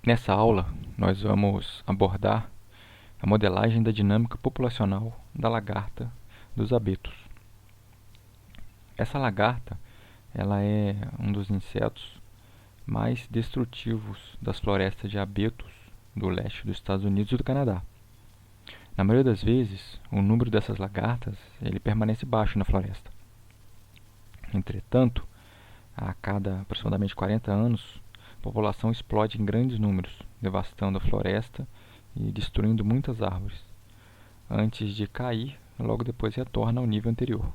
Nessa aula, nós vamos abordar a modelagem da dinâmica populacional da lagarta dos abetos. Essa lagarta, ela é um dos insetos mais destrutivos das florestas de abetos do leste dos Estados Unidos e do Canadá. Na maioria das vezes, o número dessas lagartas ele permanece baixo na floresta. Entretanto, a cada aproximadamente 40 anos, a população explode em grandes números, devastando a floresta e destruindo muitas árvores. Antes de cair, logo depois retorna ao nível anterior.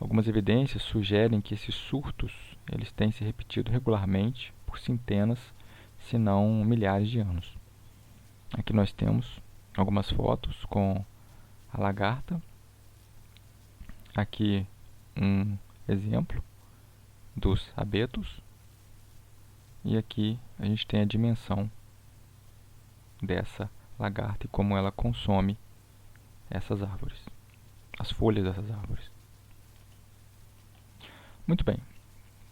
Algumas evidências sugerem que esses surtos eles têm se repetido regularmente por centenas, se não milhares de anos. Aqui nós temos algumas fotos com a lagarta. Aqui um exemplo dos abetos. E aqui a gente tem a dimensão dessa lagarta e como ela consome essas árvores, as folhas dessas árvores. Muito bem.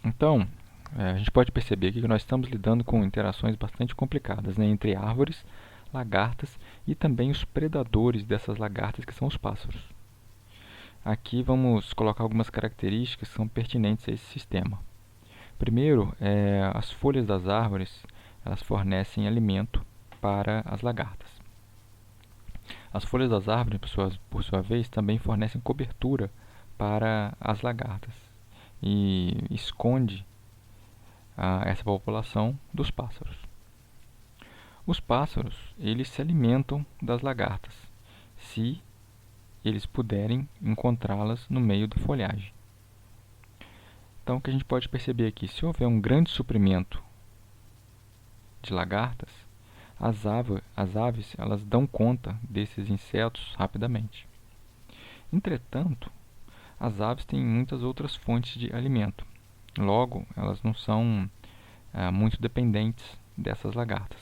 Então, a gente pode perceber aqui que nós estamos lidando com interações bastante complicadas, né, entre árvores, lagartas e também os predadores dessas lagartas, que são os pássaros. Aqui vamos colocar algumas características que são pertinentes a esse sistema. Primeiro, as folhas das árvores elas fornecem alimento para as lagartas. As folhas das árvores, por sua vez, também fornecem cobertura para as lagartas e esconde essa população dos pássaros. Os pássaros eles se alimentam das lagartas, se eles puderem encontrá-las no meio da folhagem. Então, o que a gente pode perceber aqui, se houver um grande suprimento de lagartas, as aves elas dão conta desses insetos rapidamente. Entretanto, as aves têm muitas outras fontes de alimento. Logo, elas não são muito dependentes dessas lagartas.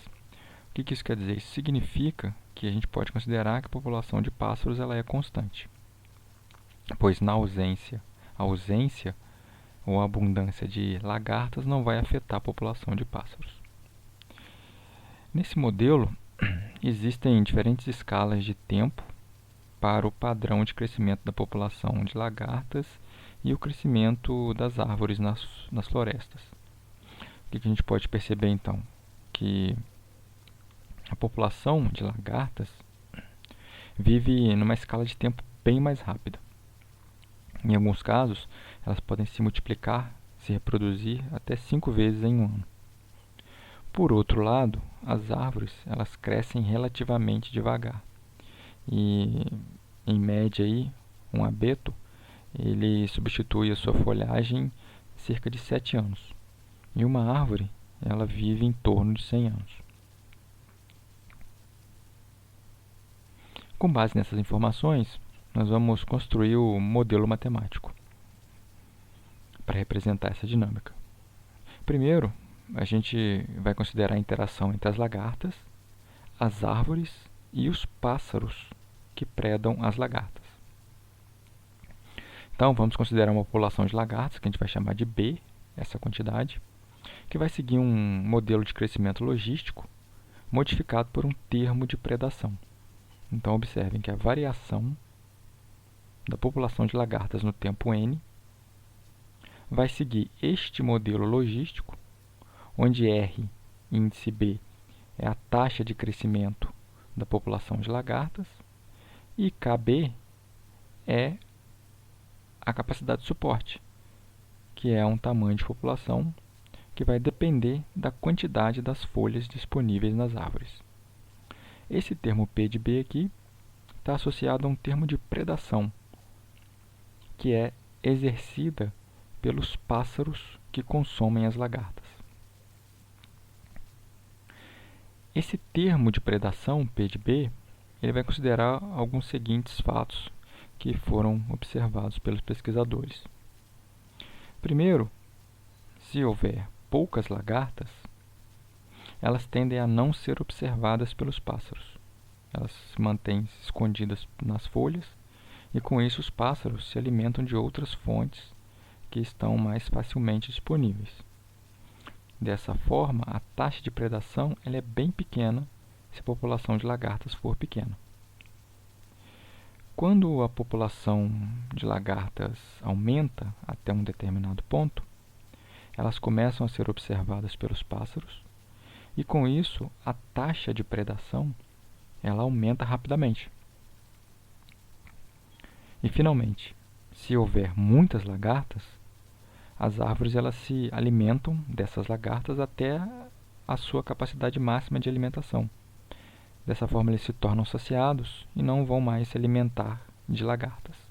O que isso quer dizer? Isso significa que a gente pode considerar que a população de pássaros ela é constante, pois na ausência ou a abundância de lagartas não vai afetar a população de pássaros. Nesse modelo, existem diferentes escalas de tempo para o padrão de crescimento da população de lagartas e o crescimento das árvores nas florestas. O que a gente pode perceber então? Que a população de lagartas vive numa escala de tempo bem mais rápida. Em alguns casos, elas podem se multiplicar, se reproduzir até 5 vezes em um ano. Por outro lado, as árvores elas crescem relativamente devagar. E, em média, um abeto ele substitui a sua folhagem em cerca de 7 anos. E uma árvore ela vive em torno de 100 anos. Com base nessas informações, nós vamos construir o modelo matemático para representar essa dinâmica. Primeiro, a gente vai considerar a interação entre as lagartas, as árvores e os pássaros que predam as lagartas. Então, vamos considerar uma população de lagartas, que a gente vai chamar de B, essa quantidade, que vai seguir um modelo de crescimento logístico modificado por um termo de predação. Então, observem que a variação da população de lagartas no tempo n vai seguir este modelo logístico, onde R, índice B, é a taxa de crescimento da população de lagartas e KB é a capacidade de suporte, que é um tamanho de população que vai depender da quantidade das folhas disponíveis nas árvores. Esse termo P de B aqui está associado a um termo de predação, que é exercida pelos pássaros que consomem as lagartas. Esse termo de predação, P de B, ele vai considerar alguns seguintes fatos que foram observados pelos pesquisadores. Primeiro, se houver poucas lagartas, elas tendem a não ser observadas pelos pássaros. Elas se mantêm escondidas nas folhas e, com isso, os pássaros se alimentam de outras fontes que estão mais facilmente disponíveis. Dessa forma, a taxa de predação ela é bem pequena se a população de lagartas for pequena. Quando a população de lagartas aumenta até um determinado ponto, elas começam a ser observadas pelos pássaros e, com isso, a taxa de predação ela aumenta rapidamente. E, finalmente, se houver muitas lagartas, as árvores elas se alimentam dessas lagartas até a sua capacidade máxima de alimentação. Dessa forma, eles se tornam saciados e não vão mais se alimentar de lagartas.